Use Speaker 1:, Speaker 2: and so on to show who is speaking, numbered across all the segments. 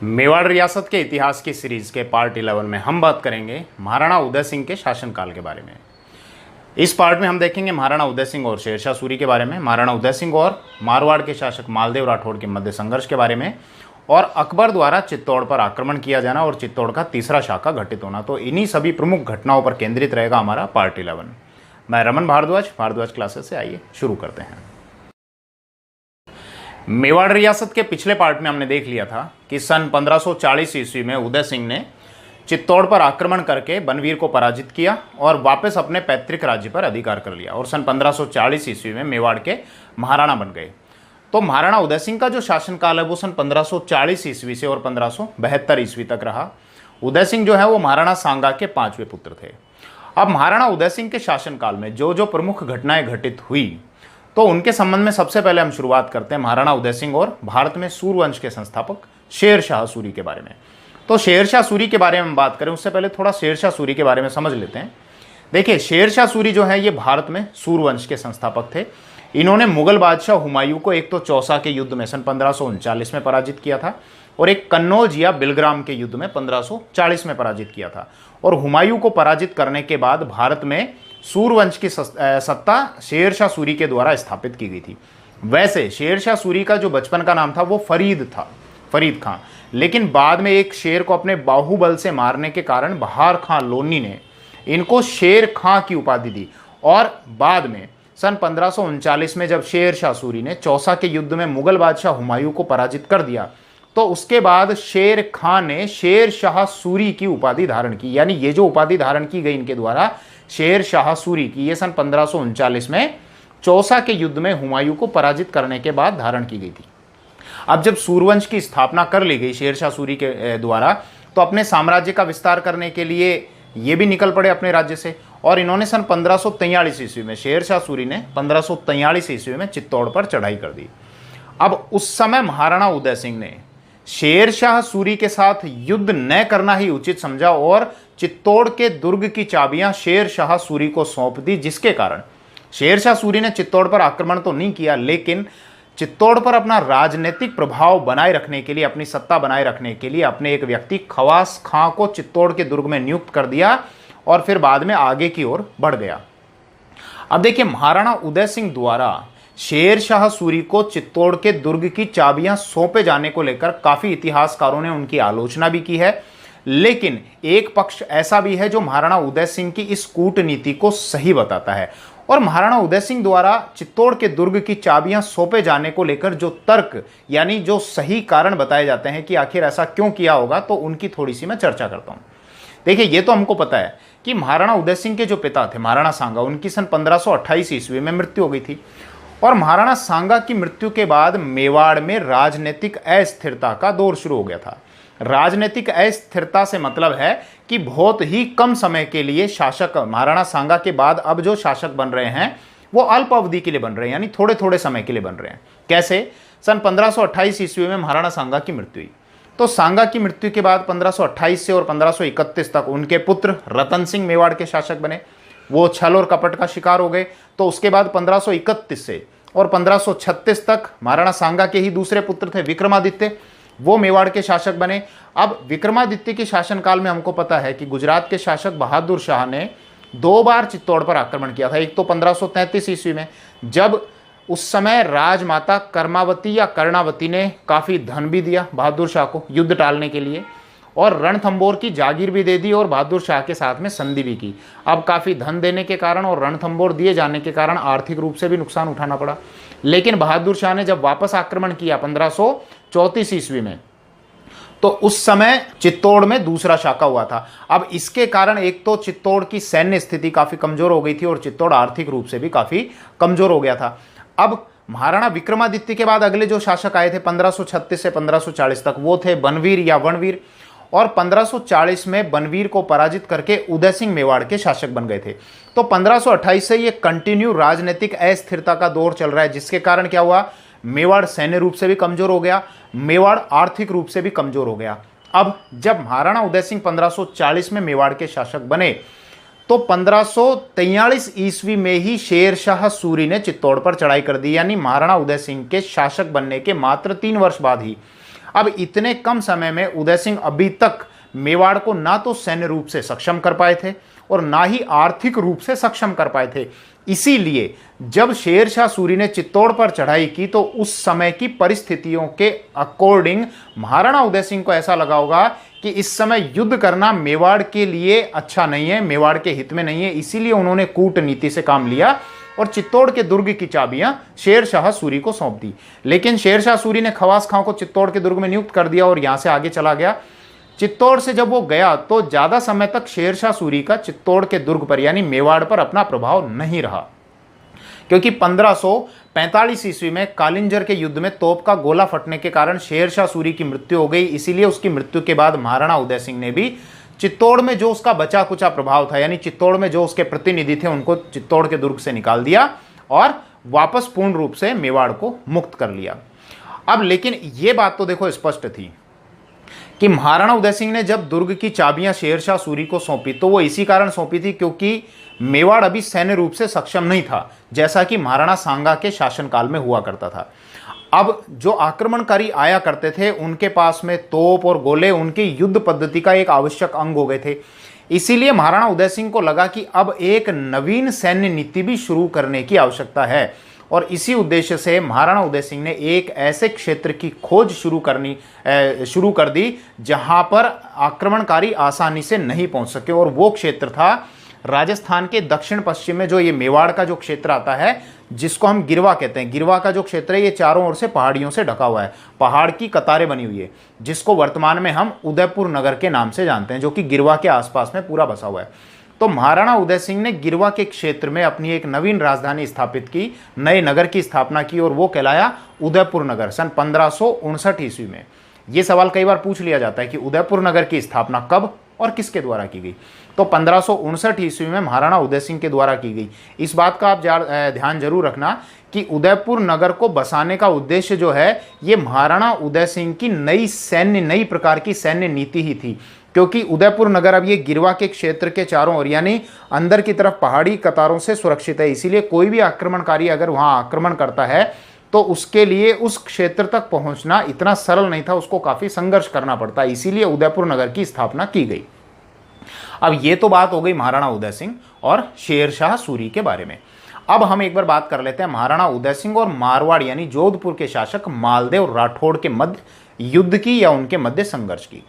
Speaker 1: मेवाड़ रियासत के इतिहास की सीरीज के पार्ट 11 में हम बात करेंगे महाराणा उदय सिंह के शासनकाल के बारे में। इस पार्ट में हम देखेंगे महाराणा उदय सिंह और शेरशाह सूरी के बारे में, महाराणा उदय सिंह और मारवाड़ के शासक मालदेव राठौड़ के मध्य संघर्ष के बारे में, और अकबर द्वारा चित्तौड़ पर आक्रमण किया जाना और चित्तौड़ का तीसरा शाखा घटित होना। तो इन्हीं सभी प्रमुख घटनाओं पर केंद्रित रहेगा हमारा पार्ट 11। मैं रमन भारद्वाज क्लासेस से, आइए शुरू करते हैं। मेवाड़ रियासत के पिछले पार्ट में हमने देख लिया था कि सन 1540 ईस्वी में उदय सिंह ने चित्तौड़ पर आक्रमण करके बनवीर को पराजित किया और वापस अपने पैतृक राज्य पर अधिकार कर लिया और सन 1540 ईस्वी में मेवाड़ के महाराणा बन गए। तो महाराणा उदय सिंह का जो शासनकाल है वो सन 1540 ईस्वी से और 1572 ईस्वी तक रहा। उदय सिंह जो है वो महाराणा सांगा के 5वें पुत्र थे। अब महाराणा उदय सिंह के शासनकाल में जो जो प्रमुख घटनाएं घटित हुई तो उनके संबंध में सबसे पहले हम शुरुआत करते हैं महाराणा उदय सिंह और भारत में सूर्यवंश के संस्थापक शेरशाह सूरी के बारे में। तो शेरशाह सूरी के बारे में हम बात करें उससे पहले थोड़ा शेरशाह सूरी के बारे में समझ लेते हैं। देखिए, शेरशाह सूरी जो है ये भारत में सूर्यवंश के संस्थापक थे। इन्होंने मुगल बादशाह हुमायूं को एक तो चौसा के युद्ध में सन 1539 में पराजित किया था और एक कन्नौज या बिलग्राम के युद्ध में 1540 में पराजित किया था। और हुमायूं को पराजित करने के बाद भारत में सूर्यवंश की सत्ता शेरशाह सूरी के द्वारा स्थापित की गई थी। वैसे शेरशाह सूरी का जो बचपन का नाम था वो फरीद खां, लेकिन बाद में एक शेर को अपने बाहुबल से मारने के कारण बहार खां लोनी ने इनको शेर खां की उपाधि दी। और बाद में सन 1539 में जब शेरशाह सूरी ने चौसा के युद्ध में मुगल बादशाह हुमायूं को पराजित कर दिया तो उसके बाद शेर खां ने शेरशाह सूरी की उपाधि धारण की। यानी ये जो उपाधि धारण की गई इनके द्वारा शेरशाह सूरी की, ये सन 1539 में चौसा के युद्ध में हुमायूं को पराजित करने के बाद धारण की गई थी। अब जब सूर्यवंश की स्थापना कर ली गई शेरशाह सूरी के द्वारा तो अपने साम्राज्य का विस्तार करने के लिए ये भी निकल पड़े अपने राज्य से और इन्होंने सन 1543 ईस्वी में शेरशाह सूरी ने 1543 ईस्वी में चित्तौड़ पर चढ़ाई कर दी। अब उस समय महाराणा उदय सिंह ने शेरशाह सूरी के साथ युद्ध न करना ही उचित समझा और चित्तौड़ के दुर्ग की चाबियां शेरशाह सूरी को सौंप दी, जिसके कारण शेरशाह सूरी ने चित्तौड़ पर आक्रमण तो नहीं किया लेकिन चित्तौड़ पर अपना राजनीतिक प्रभाव बनाए रखने के लिए, अपनी सत्ता बनाए रखने के लिए अपने एक व्यक्ति खवास खां को चित्तौड़ के दुर्ग में नियुक्त कर दिया और फिर बाद में आगे की ओर बढ़ गया। अब देखिए, महाराणा उदय सिंह द्वारा शेरशाह सूरी को चित्तौड़ के दुर्ग की चाबियां सौंपे जाने को लेकर काफी इतिहासकारों ने उनकी आलोचना भी की है, लेकिन एक पक्ष ऐसा भी है जो महाराणा उदय सिंह की इस कूटनीति को सही बताता है। और महाराणा उदय सिंह द्वारा चित्तौड़ के दुर्ग की चाबियां सौंपे जाने को लेकर जो तर्क यानी जो सही कारण बताए जाते हैं कि आखिर ऐसा क्यों किया होगा, तो उनकी थोड़ी सी मैं चर्चा करता हूं। देखिए, ये तो हमको पता है कि महाराणा उदय सिंह के जो पिता थे महाराणा सांगा, उनकी सन 1528 ईस्वी में मृत्यु हो गई थी और महाराणा सांगा की मृत्यु के बाद मेवाड़ में राजनीतिक अस्थिरता का दौर शुरू हो गया था। राजनीतिक अस्थिरता से मतलब है कि बहुत ही कम समय के लिए शासक महाराणा सांगा के बाद अब जो शासक बन रहे हैं वो अल्प अवधि के लिए बन रहे हैं, यानी थोड़े थोड़े समय के लिए बन रहे हैं। कैसे? सन 1528 ईस्वी में महाराणा सांगा की मृत्यु हुई तो सांगा की मृत्यु के बाद 1528 से और 1531 तक उनके पुत्र रतन सिंह मेवाड़ के शासक बने। वो छल और कपट का शिकार हो गए। तो उसके बाद 1531 से और 1536 तक महाराणा सांगा के ही दूसरे पुत्र थे विक्रमादित्य, वो मेवाड़ के शासक बने। अब विक्रमादित्य के शासनकाल में हमको पता है कि गुजरात के शासक बहादुर शाह ने 2 बार चित्तौड़ पर आक्रमण किया था। एक तो 1533 ईस्वी में, जब उस समय राजमाता कर्मावती या कर्णावती ने काफ़ी धन भी दिया बहादुर शाह को युद्ध टालने के लिए और रणथंबोर की जागीर भी दे दी और बहादुर शाह के साथ में संधि भी की। अब काफ़ी धन देने के कारण और रणथंबोर दिए जाने के कारण आर्थिक रूप से भी नुकसान उठाना पड़ा। लेकिन बहादुर शाह ने जब वापस आक्रमण किया 1534 ईस्वी में तो उस समय चित्तौड़ में दूसरा शाखा हुआ था। अब इसके कारण एक तो चित्तौड़ की सैन्य स्थिति काफ़ी कमज़ोर हो गई थी और चित्तौड़ आर्थिक रूप से भी काफ़ी कमज़ोर हो गया था। अब महाराणा विक्रमादित्य के बाद अगले जो शासक आए थे 1536 से 1540 तक वो थे बनवीर या वनवीर और 1540 में बनवीर को पराजित करके उदय सिंह मेवाड़ के शासक बन गए थे। तो 1528 से ये कंटिन्यू राजनीतिक अस्थिरता का दौर चल रहा है, जिसके कारण क्या हुआ, मेवाड़ सैन्य रूप से भी कमजोर हो गया, मेवाड़ आर्थिक रूप से भी कमजोर हो गया। अब जब महाराणा उदय सिंह 1540 में मेवाड़ के शासक बने तो 1543 ईस्वी में ही शेरशाह सूरी ने चित्तौड़ पर चढ़ाई कर दी। यानी महाराणा उदय सिंह के शासक बनने के मात्र 3 वर्ष बाद ही अब इतने कम समय में उदय सिंह अभी तक मेवाड़ को ना तो सैन्य रूप से सक्षम कर पाए थे और ना ही आर्थिक रूप से सक्षम कर पाए थे। इसीलिए जब शेर शाह सूरी ने चित्तौड़ पर चढ़ाई की तो उस समय की परिस्थितियों के अकॉर्डिंग महाराणा उदय सिंह को ऐसा लगा होगा कि इस समय युद्ध करना मेवाड़ के लिए अच्छा नहीं है, मेवाड़ के हित में नहीं है। इसीलिए उन्होंने कूटनीति से काम लिया और चित्तौड़ के दुर्ग की चाबियां शेर शाह सूरी को सौंप दी। लेकिन शेर शाह सूरी ने खवास खां को चित्तौड़ के दुर्ग में नियुक्त कर दिया और यहां से आगे चला गया। चित्तौड़ से जब वो गया तो ज्यादा समय तक शेर शाह सूरी का चित्तौड़ के दुर्ग पर यानी मेवाड़ पर अपना प्रभाव नहीं रहा, क्योंकि 1545 ईस्वी में कालिंजर के युद्ध में तोप का गोला फटने के कारण शेर शाह सूरी की मृत्यु हो गई। इसीलिए उसकी मृत्यु के बाद महाराणा उदय सिंह ने भी चित्तौड़ में जो उसका बचा कुचा प्रभाव था, यानी चित्तौड़ में जो उसके प्रतिनिधि थे, उनको चित्तौड़ के दुर्ग से निकाल दिया और वापस पूर्ण रूप से मेवाड़ को मुक्त कर लिया। अब लेकिन यह बात तो देखो स्पष्ट थी कि महाराणा उदय सिंह ने जब दुर्ग की चाबियां शेर शाह सूरी को सौंपी तो वो इसी कारण सौंपी थी क्योंकि मेवाड़ अभी सैन्य रूप से सक्षम नहीं था, जैसा कि महाराणा सांगा के शासनकाल में हुआ करता था। अब जो आक्रमणकारी आया करते थे उनके पास में तोप और गोले उनकी युद्ध पद्धति का एक आवश्यक अंग हो गए थे। इसीलिए महाराणा उदय सिंह को लगा कि अब एक नवीन सैन्य नीति भी शुरू करने की आवश्यकता है और इसी उद्देश्य से महाराणा उदय सिंह ने एक ऐसे क्षेत्र की खोज शुरू कर दी जहां पर आक्रमणकारी आसानी से नहीं पहुंच सके, और वो क्षेत्र था राजस्थान के दक्षिण पश्चिम में जो ये मेवाड़ का जो क्षेत्र आता है, जिसको हम गिरवा कहते हैं। गिरवा का जो क्षेत्र है ये चारों ओर से पहाड़ियों से ढका हुआ है, पहाड़ की कतारें बनी हुई है, जिसको वर्तमान में हम उदयपुर नगर के नाम से जानते हैं, जो कि गिरवा के आसपास में पूरा बसा हुआ है। तो महाराणा उदय सिंह ने गिरवा के क्षेत्र में अपनी एक नवीन राजधानी स्थापित की, नए नगर की स्थापना की और वो कहलाया उदयपुर नगर सन 1559 ईस्वी में। ये सवाल कई बार पूछ लिया जाता है कि उदयपुर नगर की स्थापना कब और किसके द्वारा की गई। तो 1559 ईस्वी में महाराणा उदय सिंह के द्वारा की गई। इस बात का आप ध्यान जरूर रखना कि उदयपुर नगर को बसाने का उद्देश्य जो है ये महाराणा उदय सिंह की नई प्रकार की सैन्य नीति ही थी, क्योंकि उदयपुर नगर अब ये गिरवा के क्षेत्र के चारों ओर यानी अंदर की तरफ पहाड़ी कतारों से सुरक्षित है। इसीलिए कोई भी आक्रमणकारी अगर वहां आक्रमण करता है तो उसके लिए उस क्षेत्र तक पहुंचना इतना सरल नहीं था, उसको काफी संघर्ष करना पड़ता। इसीलिए उदयपुर नगर की स्थापना की गई। अब ये तो बात हो गई महाराणा उदय सिंह और शेर शाह सूरी के बारे में। अब हम एक बार बात कर लेते हैं महाराणा उदय सिंह और मारवाड़ यानी जोधपुर के शासक मालदेव राठौड़ के मध्य युद्ध की या उनके मध्य संघर्ष की।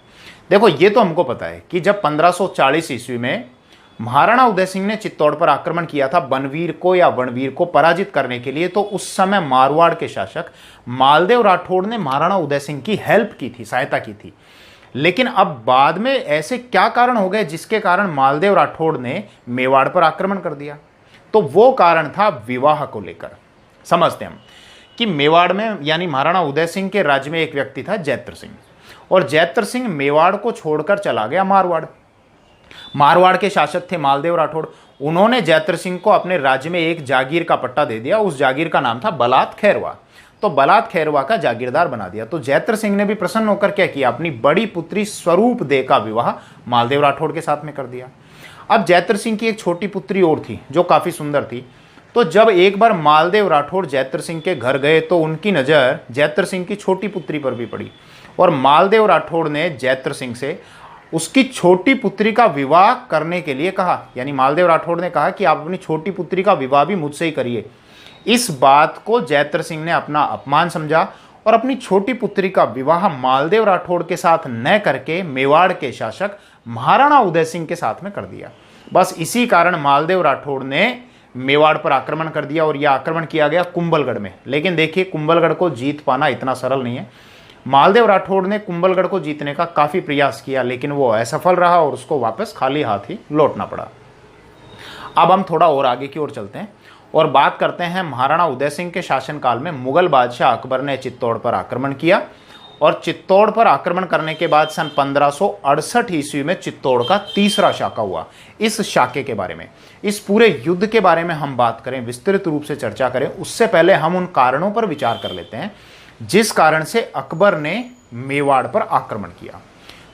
Speaker 1: देखो ये तो हमको पता है कि जब 1540 ईस्वी में महाराणा उदय सिंह ने चित्तौड़ पर आक्रमण किया था बनवीर को या वनवीर को पराजित करने के लिए, तो उस समय मारवाड़ के शासक मालदेव राठौड़ ने महाराणा उदय सिंह की हेल्प की थी, सहायता की थी। लेकिन अब बाद में ऐसे क्या कारण हो गए जिसके कारण मालदेव राठौड़ ने मेवाड़ पर आक्रमण कर दिया? तो वो कारण था विवाह को लेकर। समझते हम कि मेवाड़ में यानी महाराणा उदय सिंह के राज्य में एक व्यक्ति था जैत्र सिंह, और जैत्र सिंह मेवाड़ को छोड़कर चला गया मारवाड़। मारवाड़ के शासक थे मालदेव राठौड़। उन्होंने जैत्र सिंह को अपने राज्य में एक जागीर का पट्टा दे दिया। उस जागीर का नाम था बलात खैरवा। तो बलात खैरवा का जागीरदार बना दिया। तो जैत्र सिंह ने भी प्रसन्न होकर क्या किया, अपनी बड़ी पुत्री स्वरूप दे का विवाह मालदेव राठौड़ के साथ में कर दिया। अब जैत्र सिंह की एक छोटी पुत्री और थी जो काफी सुंदर थी। तो जब एक बार मालदेव राठौड़ जैत्र सिंह के घर गए तो उनकी नजर जैत्र सिंह की छोटी पुत्री पर भी पड़ी, और मालदेव राठौड़ ने जैत्र सिंह से उसकी छोटी पुत्री का विवाह करने के लिए कहा। यानी मालदेव राठौड़ ने कहा कि आप अपनी छोटी पुत्री का विवाह भी मुझसे ही करिए। इस बात को जैत्र सिंह ने अपना अपमान समझा और अपनी छोटी पुत्री का विवाह मालदेव राठौड़ के साथ न करके मेवाड़ के शासक महाराणा उदय सिंह के साथ में कर दिया। बस इसी कारण मालदेव राठौड़ ने मेवाड़ पर आक्रमण कर दिया और यह आक्रमण किया गया कुंभलगढ़ में। लेकिन देखिए कुंभलगढ़ को जीत पाना इतना सरल नहीं है। मालदेव राठौड़ ने कुंभलगढ़ को जीतने का काफी प्रयास किया, लेकिन वो असफल रहा और उसको वापस खाली हाथ ही लौटना पड़ा। अब हम थोड़ा और आगे की ओर चलते हैं और बात करते हैं महाराणा उदय सिंह के शासनकाल में मुगल बादशाह अकबर ने चित्तौड़ पर आक्रमण किया, और चित्तौड़ पर आक्रमण करने के बाद सन 1568 ईस्वी में चित्तौड़ का तीसरा शाका हुआ। इस शाके के बारे में, इस पूरे युद्ध के बारे में हम बात करें, विस्तृत रूप से चर्चा करें, उससे पहले हम उन कारणों पर विचार कर लेते हैं जिस कारण से अकबर ने मेवाड़ पर आक्रमण किया।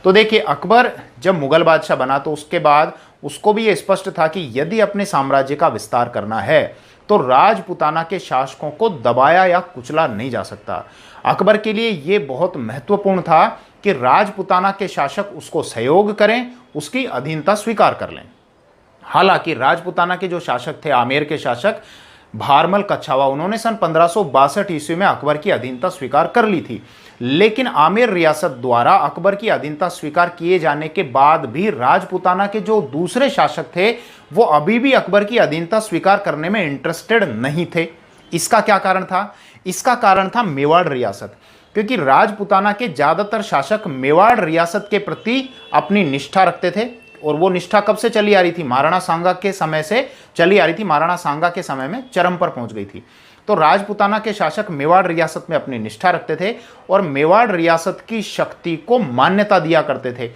Speaker 1: तो देखिए अकबर जब मुगल बादशाह बना तो उसके बाद उसको भी ये स्पष्ट था कि यदि अपने साम्राज्य का विस्तार करना है तो राजपुताना के शासकों को दबाया या कुचला नहीं जा सकता। अकबर के लिए ये बहुत महत्वपूर्ण था कि राजपुताना के शासक उसको सहयोग करें, उसकी अधीनता स्वीकार कर लें। हालांकि राजपुताना के जो शासक थे, आमेर के शासक भारमल कच्छावा, उन्होंने सन 1562 ईस्वी में अकबर की अधीनता स्वीकार कर ली थी। लेकिन आमेर रियासत द्वारा अकबर की अधीनता स्वीकार किए जाने के बाद भी राजपुताना के जो दूसरे शासक थे वो अभी भी अकबर की अधीनता स्वीकार करने में इंटरेस्टेड नहीं थे। इसका क्या कारण था? इसका कारण था मेवाड़ रियासत, क्योंकि राजपुताना के ज्यादातर शासक मेवाड़ रियासत के प्रति अपनी निष्ठा रखते थे। और वो निष्ठा कब से चली आ रही थी? महाराणा सांगा के समय से चली आ रही थी। महाराणा सांगा के समय में चरम पर पहुंच गई थी। तो राजपुताना के शासक मेवाड़ रियासत में अपनी निष्ठा रखते थे और मेवाड़ रियासत की शक्ति को मान्यता दिया करते थे।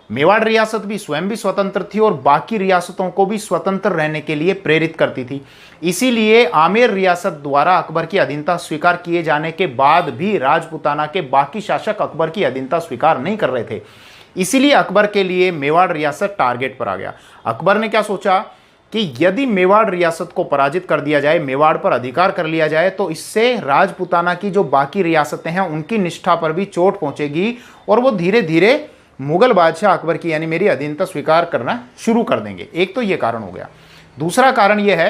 Speaker 1: मेवाड़ रियासत भी स्वयं भी स्वतंत्र थी और बाकी रियासतों को भी स्वतंत्र रहने के लिए प्रेरित करती थी। इसीलिए आमेर रियासत द्वारा अकबर की अधीनता स्वीकार किए जाने के बाद भी राजपुताना के बाकी शासक अकबर की अधीनता स्वीकार नहीं कर रहे थे। इसीलिए अकबर के लिए मेवाड़ रियासत टारगेट पर आ गया। अकबर ने क्या सोचा कि यदि मेवाड़ रियासत को पराजित कर दिया जाए, मेवाड़ पर अधिकार कर लिया जाए, तो इससे राजपुताना की जो बाकी रियासतें हैं उनकी निष्ठा पर भी चोट पहुंचेगी और वो धीरे धीरे मुगल बादशाह अकबर की यानी मेरी अधीनता स्वीकार करना शुरू कर देंगे। एक तो ये कारण हो गया। दूसरा कारण यह है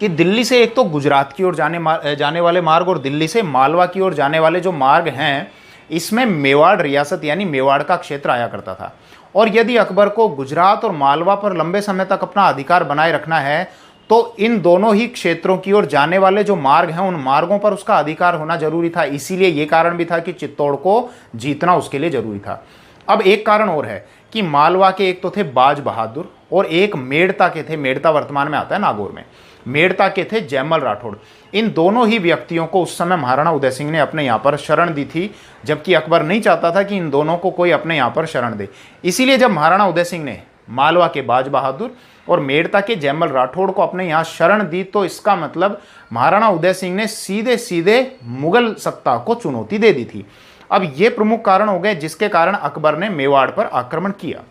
Speaker 1: कि दिल्ली से एक तो गुजरात की ओर जाने वाले मार्ग और दिल्ली से मालवा की ओर जाने वाले जो मार्ग हैं, इसमें मेवाड़ रियासत यानी मेवाड़ का क्षेत्र आया करता था। और यदि अकबर को गुजरात और मालवा पर लंबे समय तक अपना अधिकार बनाए रखना है तो इन दोनों ही क्षेत्रों की ओर जाने वाले जो मार्ग हैं उन मार्गों पर उसका अधिकार होना जरूरी था। इसीलिए यह कारण भी था कि चित्तौड़ को जीतना उसके लिए जरूरी था। अब एक कारण और है कि मालवा के एक तो थे बाज बहादुर और एक मेड़ता के थे, मेड़ता वर्तमान में आता है नागौर में, मेड़ता के थे जयमल राठौड़। इन दोनों ही व्यक्तियों को उस समय महाराणा उदय सिंह ने अपने यहाँ पर शरण दी थी, जबकि अकबर नहीं चाहता था कि इन दोनों को कोई अपने यहाँ पर शरण दे। इसीलिए जब महाराणा उदय सिंह ने मालवा के बाज बहादुर और मेड़ता के जयमल राठौड़ को अपने यहाँ शरण दी तो इसका मतलब महाराणा उदय सिंह ने सीधे सीधे मुगल सत्ता को चुनौती दे दी थी। अब ये प्रमुख कारण हो गए जिसके कारण अकबर ने मेवाड़ पर आक्रमण किया।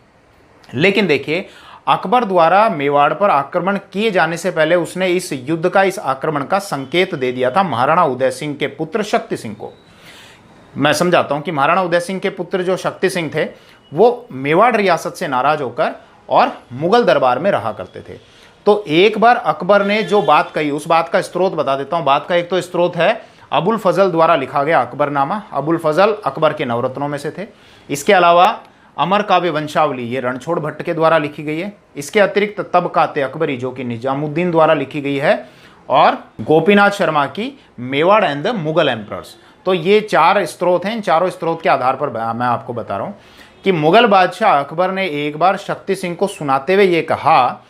Speaker 1: लेकिन देखिए, अकबर द्वारा मेवाड़ पर आक्रमण किए जाने से पहले उसने इस युद्ध का, इस आक्रमण का संकेत दे दिया था महाराणा उदय सिंह के पुत्र शक्ति सिंह को। मैं समझाता हूं कि महाराणा उदय सिंह के पुत्र जो शक्ति सिंह थे वो मेवाड़ रियासत से नाराज होकर और मुगल दरबार में रहा करते थे। तो एक बार अकबर ने जो बात कही, उस बात का स्रोत बता देता हूं। बात का एक तो स्रोत है अबुल फजल द्वारा लिखा गया अकबरनामा। अबुल फजल अकबर के नवरत्नों में से थे। इसके अलावा अमर काव्य वंशावली, ये रणछोड़ भट्ट के द्वारा लिखी गई है। इसके अतिरिक्त तबकाते अकबरी जो कि निजामुद्दीन द्वारा लिखी गई है, और गोपीनाथ शर्मा की Mewar and the Mughal emperors. तो ये चार स्रोत हैं। इन चारों स्रोत के आधार पर मैं आपको बता रहा हूं कि मुगल बादशाह अकबर ने एक बार शक्ति सिंह को सुनाते हुए ये कहा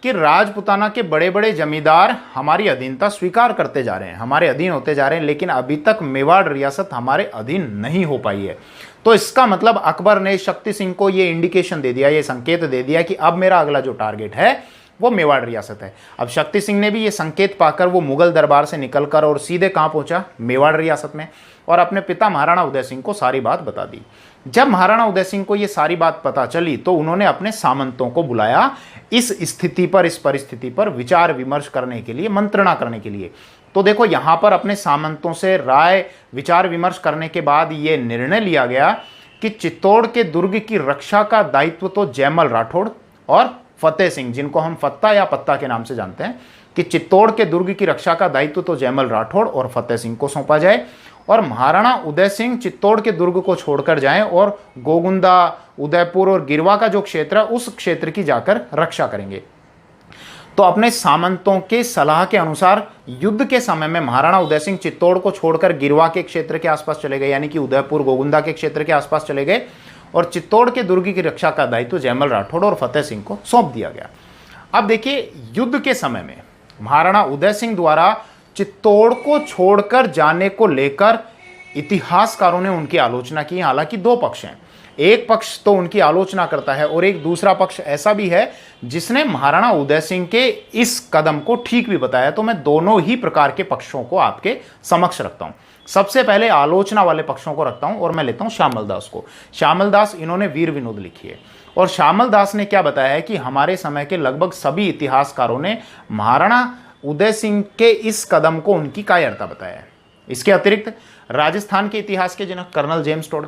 Speaker 1: कि राजपुताना के बड़े बड़े जमींदार हमारी अधीनता स्वीकार करते जा रहे हैं, हमारे अधीन होते जा रहे हैं, लेकिन अभी तक मेवाड़ रियासत हमारे अधीन नहीं हो पाई है। तो इसका मतलब अकबर ने शक्ति सिंह को ये इंडिकेशन दे दिया, ये संकेत दे दिया कि अब मेरा अगला जो टारगेट है वो मेवाड़ रियासत है। अब शक्ति सिंह ने भी ये संकेत पाकर वो मुगल दरबार से निकलकर और सीधे कहाँ पहुंचा? मेवाड़ रियासत में, और अपने पिता महाराणा उदय सिंह को सारी बात बता दी। जब महाराणा उदय सिंह को ये सारी बात पता चली तो उन्होंने अपने सामंतों को बुलाया इस स्थिति पर, इस परिस्थिति पर विचार विमर्श करने के लिए, मंत्रणा करने के लिए। तो देखो, यहां पर अपने सामंतों से राय विचार विमर्श करने के बाद यह निर्णय लिया गया कि चित्तौड़ के दुर्ग की रक्षा का दायित्व तो जयमल राठौड़ और फतेह सिंह, जिनको हम फत्ता या पत्ता के नाम से जानते हैं, कि चित्तौड़ के दुर्ग की रक्षा का दायित्व तो जयमल राठौड़ और फतेह सिंह को सौंपा जाए, और महाराणा उदय सिंह चित्तौड़ के दुर्ग को छोड़कर जाएं और गोगुंदा, उदयपुर और गिरवा का जो क्षेत्र है उस क्षेत्र की जाकर रक्षा करेंगे। तो अपने सामंतों के सलाह के अनुसार युद्ध के समय में महाराणा उदय सिंह चित्तौड़ को छोड़कर गिरवा के क्षेत्र के आसपास चले गए, यानी कि उदयपुर गोगुंदा के क्षेत्र के आसपास चले गए, और चित्तौड़ के दुर्ग की रक्षा का दायित्व जयमल राठौड़ और फतेह सिंह को सौंप दिया गया। अब देखिए, युद्ध के समय में महाराणा उदय सिंह द्वारा चित्तौड़ को छोड़कर जाने को लेकर इतिहासकारों ने उनकी आलोचना की। हालांकि दो पक्ष हैं, एक पक्ष तो उनकी आलोचना करता है और एक दूसरा पक्ष ऐसा भी है जिसने महाराणा उदय सिंह के इस कदम को ठीक भी बताया। तो मैं दोनों ही प्रकार के पक्षों को आपके समक्ष रखता हूं। सबसे पहले आलोचना वाले पक्षों को रखता हूं और मैं लेता हूं श्यामल दास को। श्यामल दास, इन्होंने वीर विनोद लिखी है, और श्यामल दास ने क्या बताया है कि हमारे समय के लगभग सभी इतिहासकारों ने महाराणा उदय सिंह के इस कदम को उनकी कायरता बताया है। इसके अतिरिक्त राजस्थान के इतिहास के जनक colonel James Tod.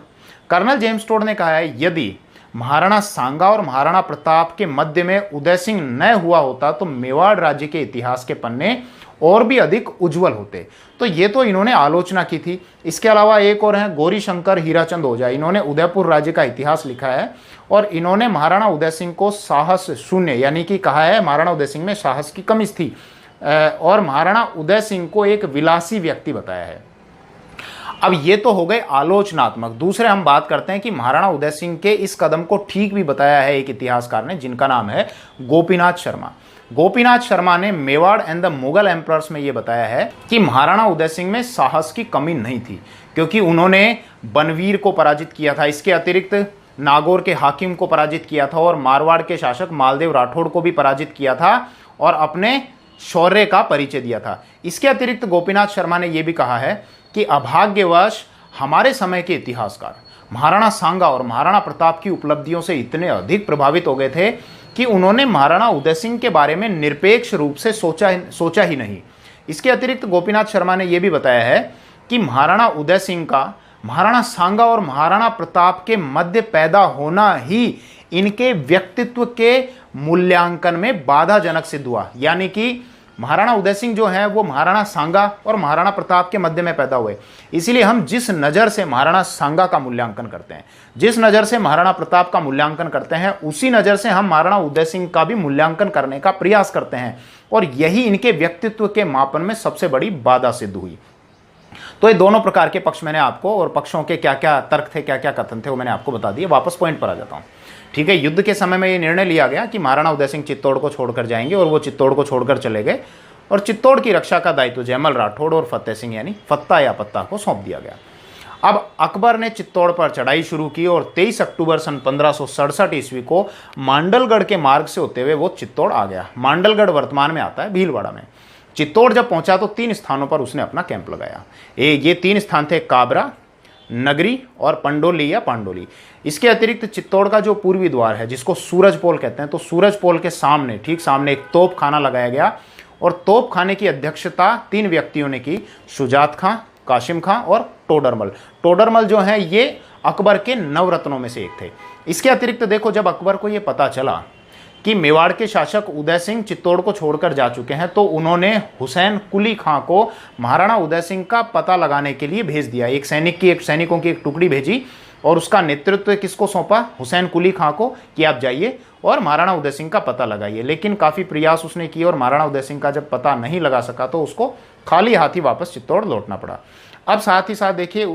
Speaker 1: Colonel James Tod ने कहा है यदि महाराणा सांगा और महाराणा प्रताप के मध्य में उदय सिंह न हुआ होता तो मेवाड़ राज्य के इतिहास के पन्ने और भी अधिक उज्जवल होते। तो ये तो इन्होंने आलोचना की थी। इसके अलावा एक और हैं गौरी शंकर हीराचंद ओझा, इन्होंने उदयपुर राज्य का इतिहास लिखा है और इन्होंने महाराणा उदय सिंह को साहस शून्य, यानी कि कहा है महाराणा उदय सिंह में साहस की कमी थी और महाराणा उदय सिंह को एक विलासी व्यक्ति बताया है। अब ये तो हो गए आलोचनात्मक। दूसरे हम बात करते हैं कि महाराणा उदय सिंह के इस कदम को ठीक भी बताया है एक इतिहासकार ने, जिनका नाम है गोपीनाथ शर्मा। गोपीनाथ शर्मा ने Mewar and the Mughal emperors में यह बताया है कि महाराणा उदय सिंह में साहस की कमी नहीं थी, क्योंकि उन्होंने बनवीर को पराजित किया था। इसके अतिरिक्त नागौर के हाकिम को पराजित किया था और मारवाड़ के शासक मालदेव राठौड़ को भी पराजित किया था और अपने शौर्य का परिचय दिया था। इसके अतिरिक्त गोपीनाथ शर्मा ने यह भी कहा है कि अभाग्यवश हमारे समय के इतिहासकार महाराणा सांगा और महाराणा प्रताप की उपलब्धियों से इतने अधिक प्रभावित हो गए थे कि उन्होंने महाराणा उदय सिंह के बारे में निरपेक्ष रूप से सोचा ही नहीं। इसके अतिरिक्त गोपीनाथ शर्मा ने यह भी बताया है कि महाराणा उदय सिंह का महाराणा सांगा और महाराणा प्रताप के मध्य पैदा होना ही इनके व्यक्तित्व के मूल्यांकन में बाधाजनक सिद्ध हुआ। यानी कि महाराणा उदय सिंह जो है वो महाराणा सांगा और महाराणा प्रताप के मध्य में पैदा हुए, इसीलिए हम जिस नज़र से महाराणा सांगा का मूल्यांकन करते हैं, जिस नज़र से महाराणा प्रताप का मूल्यांकन करते हैं, उसी नज़र से हम महाराणा उदय सिंह का भी मूल्यांकन करने का प्रयास करते हैं और यही इनके व्यक्तित्व के मापन में सबसे बड़ी बाधा सिद्ध हुई। तो ये दोनों प्रकार के पक्ष मैंने आपको, और पक्षों के क्या क्या तर्क थे, क्या क्या कथन थे, वो मैंने आपको बता दिए। वापस पॉइंट पर आ जाता हूँ। ठीक है, युद्ध के समय में ये निर्णय लिया गया कि महाराणा उदय सिंह चित्तौड़ को छोड़कर जाएंगे और वो चित्तौड़ को छोड़कर चले गए और चित्तौड़ की रक्षा का दायित्व जयमल राठौड़ और फतेह सिंह यानी फत्ता या पत्ता को सौंप दिया गया। अब अकबर ने चित्तौड़ पर चढ़ाई शुरू की और 23 अक्टूबर सन 1567 ईस्वी को मांडलगढ़ के मार्ग से होते हुए वो चित्तौड़ आ गया। मांडलगढ़ वर्तमान में आता है भीलवाड़ा में। चित्तौड़ जब पहुंचा तो 3 स्थानों पर उसने अपना कैंप लगाया। ये 3 स्थान थे काबरा, नगरी और पंडोली या पांडोली। इसके अतिरिक्त चित्तौड़ का जो पूर्वी द्वार है जिसको सूरजपोल कहते हैं, तो सूरजपोल के सामने, ठीक सामने एक तोप खाना लगाया गया और तोप खाने की अध्यक्षता 3 व्यक्तियों ने की, शुजात खां, काशिम खां और टोडरमल। टोडरमल जो है ये अकबर के नवरत्नों में से एक थे। इसके अतिरिक्त देखो, जब अकबर को ये पता चला कि मेवाड़ के शासक उदय सिंह चित्तौड़ को छोड़कर जा चुके हैं, तो उन्होंने हुसैन कुली खां को महाराणा उदय सिंह का पता लगाने के लिए भेज दिया। सैनिकों की एक टुकड़ी भेजी और उसका नेतृत्व किसको सौंपा? हुसैन कुली खां को, कि आप जाइए और महाराणा उदय सिंह का पता लगाइए। लेकिन काफ़ी प्रयास उसने किए और महाराणा उदय सिंह का जब पता नहीं लगा सका तो उसको खाली हाथी वापस चित्तौड़ लौटना पड़ा। अब साथ ही साथ देखिए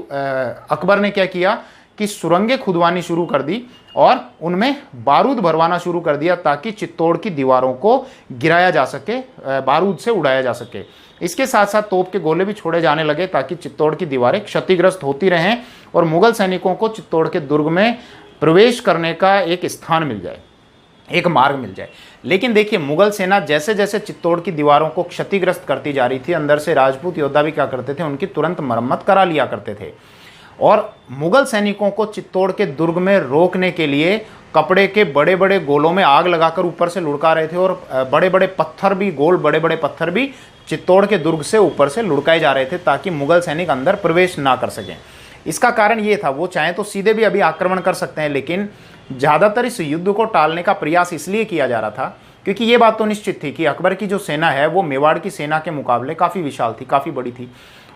Speaker 1: अकबर ने क्या किया कि सुरंगें खुदवानी शुरू कर दी और उनमें बारूद भरवाना शुरू कर दिया ताकि चित्तौड़ की दीवारों को गिराया जा सके, बारूद से उड़ाया जा सके। इसके साथ साथ तोप के गोले भी छोड़े जाने लगे ताकि चित्तौड़ की दीवारें क्षतिग्रस्त होती रहें और मुगल सैनिकों को चित्तौड़ के दुर्ग में प्रवेश करने का एक स्थान मिल जाए, एक मार्ग मिल जाए। लेकिन देखिए, मुगल सेना जैसे जैसे चित्तौड़ की दीवारों को क्षतिग्रस्त करती जा रही थी, अंदर से राजपूत योद्धा भी क्या करते थे, उनकी तुरंत मरम्मत करा लिया करते थे। और मुगल सैनिकों को चित्तौड़ के दुर्ग में रोकने के लिए कपड़े के बड़े बड़े गोलों में आग लगाकर ऊपर से लुढ़का रहे थे और बड़े बड़े पत्थर भी, गोल बड़े बड़े पत्थर भी चित्तौड़ के दुर्ग से ऊपर से लुढ़काए जा रहे थे ताकि मुगल सैनिक अंदर प्रवेश ना कर सकें। इसका कारण ये था, वो चाहे तो सीधे भी अभी आक्रमण कर सकते हैं, लेकिन ज़्यादातर इस युद्ध को टालने का प्रयास इसलिए किया जा रहा था क्योंकि ये बात तो निश्चित थी कि अकबर की जो सेना है वो मेवाड़ की सेना के मुकाबले काफ़ी विशाल थी, काफ़ी बड़ी थी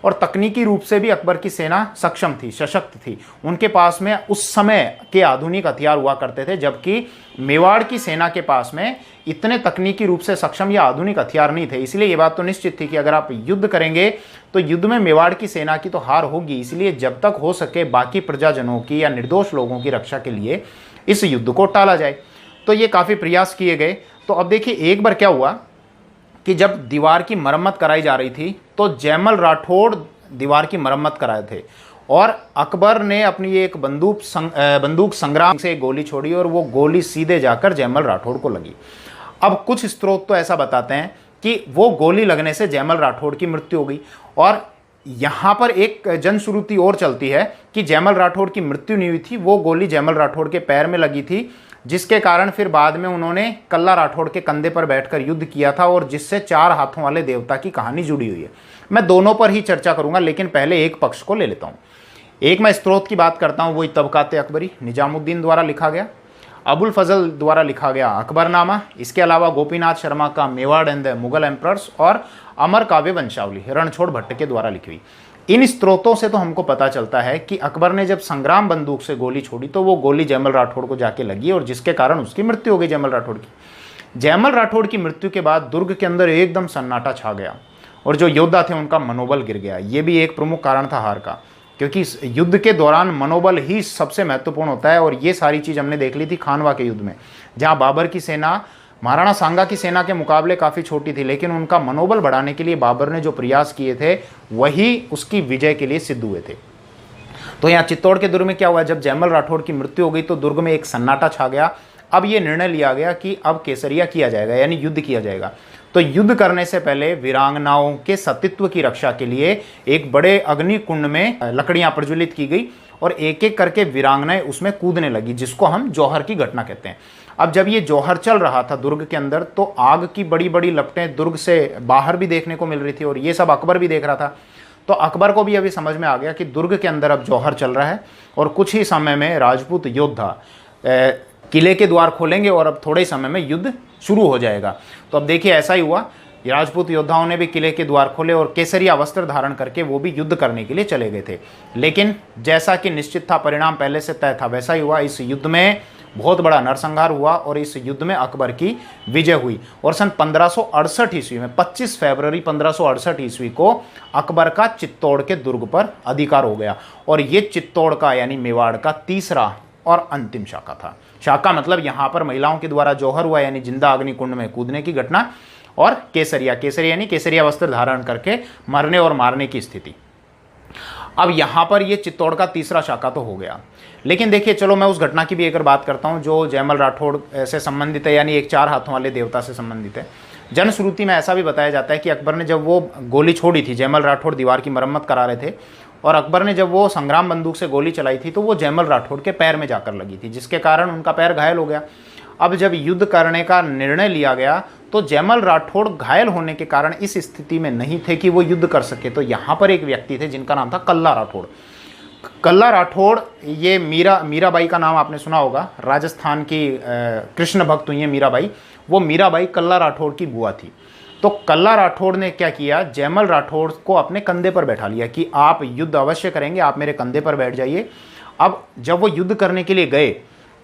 Speaker 1: और तकनीकी रूप से भी अकबर की सेना सक्षम थी, सशक्त थी। उनके पास में उस समय के आधुनिक हथियार हुआ करते थे, जबकि मेवाड़ की सेना के पास में इतने तकनीकी रूप से सक्षम या आधुनिक हथियार नहीं थे। इसलिए ये बात तो निश्चित थी कि अगर आप युद्ध करेंगे तो युद्ध में मेवाड़ की सेना की तो हार होगी। इसलिए जब तक हो सके बाकी प्रजाजनों की या निर्दोष लोगों की रक्षा के लिए इस युद्ध को टाला जाए। तो ये काफ़ी प्रयास किए गए। तो अब देखिए, एक बार क्या हुआ कि जब दीवार की मरम्मत कराई जा रही थी तो जयमल राठौड़ दीवार की मरम्मत कराए थे और अकबर ने अपनी एक बंदूक संग्राम से गोली छोड़ी और वो गोली सीधे जाकर जयमल राठौड़ को लगी। अब कुछ स्रोत तो ऐसा बताते हैं कि वो गोली लगने से जयमल राठौड़ की मृत्यु हो गई और यहाँ पर एक जनश्रुति और चलती है कि जयमल राठौड़ की मृत्यु नहीं हुई थी, वो गोली जयमल राठौड़ के पैर में लगी थी जिसके कारण फिर बाद में उन्होंने कल्ला राठौड़ के कंधे पर बैठकर युद्ध किया था और जिससे 4 हाथों वाले देवता की कहानी जुड़ी हुई है। मैं दोनों पर ही चर्चा करूंगा, लेकिन पहले एक पक्ष को ले लेता हूं। एक मैं स्त्रोत की बात करता हूं, वही तबकाते अकबरी, निजामुद्दीन द्वारा लिखा गया, अबुल फजल द्वारा लिखा गया अकबरनामा, इसके अलावा गोपीनाथ शर्मा का Mewar and the Mughal emperors और अमर काव्य वंशावली रणछोड़ भट्ट के द्वारा लिखी हुई। इन स्त्रोतों से तो हमको पता चलता है कि अकबर ने जब संग्राम बंदूक से गोली छोड़ी तो वो गोली जयमल राठौड़ को जाके लगी और जिसके कारण उसकी मृत्यु हो गई जयमल राठौड़ की। जयमल राठौड़ की मृत्यु के बाद दुर्ग के अंदर एकदम सन्नाटा छा गया और जो योद्धा थे उनका मनोबल गिर गया। ये भी एक प्रमुख कारण था हार का, क्योंकि इस युद्ध के दौरान मनोबल ही सबसे महत्वपूर्ण होता है। और ये सारी चीज़ हमने देख ली थी खानवा के युद्ध में, जहाँ बाबर की सेना महाराणा सांगा की सेना के मुकाबले काफ़ी छोटी थी, लेकिन उनका मनोबल बढ़ाने के लिए बाबर ने जो प्रयास किए थे वही उसकी विजय के लिए सिद्ध हुए थे। तो यहाँ चित्तौड़ के दुर्ग में क्या हुआ, जब जयमल राठौड़ की मृत्यु हो गई तो दुर्ग में एक सन्नाटा छा गया। अब ये निर्णय लिया गया कि अब केसरिया किया जाएगा, यानी युद्ध किया जाएगा। तो युद्ध करने से पहले वीरांगनाओं के सतीत्व की रक्षा के लिए एक बड़े अग्नि कुंड में लकड़ियां प्रज्वलित की गई और एक एक करके वीरांगनाएं उसमें कूदने लगी, जिसको हम जौहर की घटना कहते हैं। अब जब ये जौहर चल रहा था दुर्ग के अंदर तो आग की बड़ी बड़ी लपटें दुर्ग से बाहर भी देखने को मिल रही थी और ये सब अकबर भी देख रहा था। तो अकबर को भी अभी समझ में आ गया कि दुर्ग के अंदर अब जौहर चल रहा है और कुछ ही समय में राजपूत योद्धा किले के द्वार खोलेंगे और अब थोड़े समय में युद्ध शुरू हो जाएगा। तो अब देखिए ऐसा ही हुआ, राजपूत योद्धाओं ने भी किले के द्वार खोले और केसरिया वस्त्र धारण करके वो भी युद्ध करने के लिए चले गए थे। लेकिन जैसा कि निश्चित था, परिणाम पहले से तय था, वैसा ही हुआ। इस युद्ध में बहुत बड़ा नरसंहार हुआ और इस युद्ध में अकबर की विजय हुई और सन 1568 ईस्वी में 25 फरवरी 1568 ईस्वी को अकबर का चित्तौड़ के दुर्ग पर अधिकार हो गया। और ये चित्तौड़ का यानी मेवाड़ का तीसरा और अंतिम शाखा था। शाखा मतलब यहाँ पर महिलाओं के द्वारा जौहर हुआ यानी जिंदा अग्निकुंड में कूदने की घटना, और केसरिया यानी केसरिया वस्त्र धारण करके मरने और मारने की स्थिति। अब यहाँ पर ये चित्तौड़ का तीसरा शाखा तो हो गया। लेकिन देखिए, चलो मैं उस घटना की भी एक बात करता हूँ जो जयमल राठौड़ से संबंधित है, यानी एक 4 हाथों वाले देवता से संबंधित है। जनश्रुति में ऐसा भी बताया जाता है कि अकबर ने जब वो गोली छोड़ी थी, जयमल राठौड़ दीवार की मरम्मत करा रहे थे और अकबर ने जब वो संग्राम बंदूक से गोली चलाई थी तो वो जयमल राठौड़ के पैर में जाकर लगी थी, जिसके कारण उनका पैर घायल हो गया। अब जब युद्ध करने का निर्णय लिया गया तो जयमल राठौड़ घायल होने के कारण इस स्थिति में नहीं थे कि वो युद्ध कर सके। तो यहाँ पर एक व्यक्ति थे जिनका नाम था कल्ला राठौड़। कल्ला राठौड़, ये मीराबाई का नाम आपने सुना होगा, राजस्थान की कृष्ण भक्त हुई है मीराबाई, वो मीराबाई कल्ला राठौड़ की बुआ थी। तो कल्ला राठौड़ ने क्या किया, जयमल राठौड़ को अपने कंधे पर बैठा लिया कि आप युद्ध अवश्य करेंगे, आप मेरे कंधे पर बैठ जाइए। अब जब वो युद्ध करने के लिए गए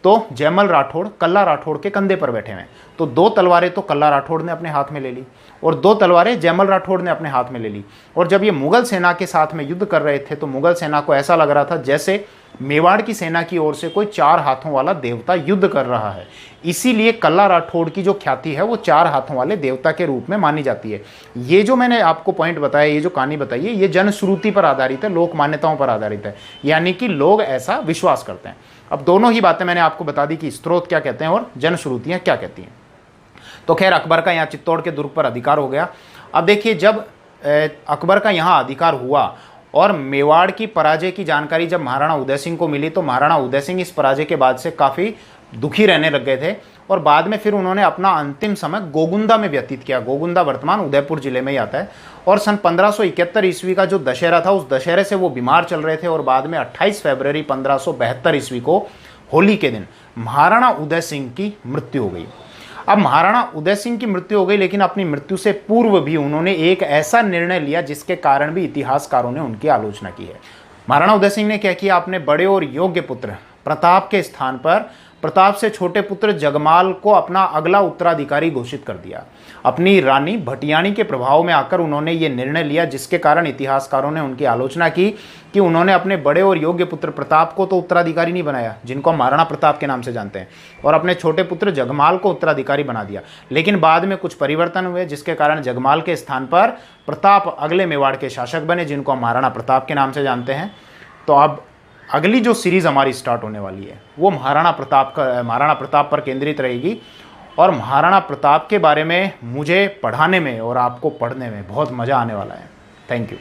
Speaker 1: तो जयमल राठौड़ कल्ला राठौड़ के कंधे पर बैठे हुए, तो 2 तलवारें तो कल्ला राठौड़ ने अपने हाथ में ले ली और 2 तलवारें जयमल राठौड़ ने अपने हाथ में ले ली। और जब ये मुगल सेना के साथ में युद्ध कर रहे थे तो मुगल सेना को ऐसा लग रहा था जैसे मेवाड़ की सेना की ओर से कोई 4 हाथों वाला देवता युद्ध कर रहा है। इसीलिए कल्ला राठौड़ की जो ख्याति है वो 4 हाथों वाले देवता के रूप में मानी जाती है। ये जो मैंने आपको पॉइंट बताया, ये जो कहानी बताई है, ये जनश्रुति पर आधारित है, लोक मान्यताओं पर आधारित है, यानी कि लोग ऐसा विश्वास करते हैं। अब दोनों ही बातें मैंने आपको बता दी कि स्त्रोत क्या कहते हैं और जनश्रुतियां क्या कहती हैं। तो खैर, अकबर का यहाँ चित्तौड़ के दुर्ग पर अधिकार हो गया। अब देखिए, जब अकबर का यहाँ अधिकार हुआ और मेवाड़ की पराजय की जानकारी जब महाराणा उदय सिंह को मिली तो महाराणा उदय सिंह इस पराजय के बाद से काफ़ी दुखी रहने लग गए थे और बाद में फिर उन्होंने अपना अंतिम समय गोगुंदा में व्यतीत किया। गोगुंदा वर्तमान उदयपुर जिले में ही आता है। और सन 1571 ईस्वी का जो दशहरा था, उस दशहरे से वो बीमार चल रहे थे और बाद में 28 फरवरी 1572 ईस्वी को होली के दिन महाराणा उदय सिंह की मृत्यु हो गई। अब महाराणा उदय सिंह की मृत्यु हो गई, लेकिन अपनी मृत्यु से पूर्व भी उन्होंने एक ऐसा निर्णय लिया जिसके कारण भी इतिहासकारों ने उनकी आलोचना की है। महाराणा उदय सिंह ने क्या किया, अपने बड़े और योग्य पुत्र प्रताप के स्थान पर प्रताप से छोटे पुत्र जगमाल को अपना अगला उत्तराधिकारी घोषित कर दिया। अपनी रानी भटियाणी के प्रभाव में आकर उन्होंने ये निर्णय लिया, जिसके कारण इतिहासकारों ने उनकी आलोचना की कि उन्होंने अपने बड़े और योग्य पुत्र प्रताप को तो उत्तराधिकारी नहीं बनाया, जिनको हम महाराणा प्रताप के नाम से जानते हैं, और अपने छोटे पुत्र जगमाल को उत्तराधिकारी बना दिया। लेकिन बाद में कुछ परिवर्तन हुए, जिसके कारण जगमाल के स्थान पर प्रताप अगले मेवाड़ के शासक बने, जिनको हम महाराणा प्रताप के नाम से जानते हैं। तो अब अगली जो सीरीज़ हमारी स्टार्ट होने वाली है वो महाराणा प्रताप पर केंद्रित रहेगी और महाराणा प्रताप के बारे में मुझे पढ़ाने में और आपको पढ़ने में बहुत मज़ा आने वाला है। Thank you.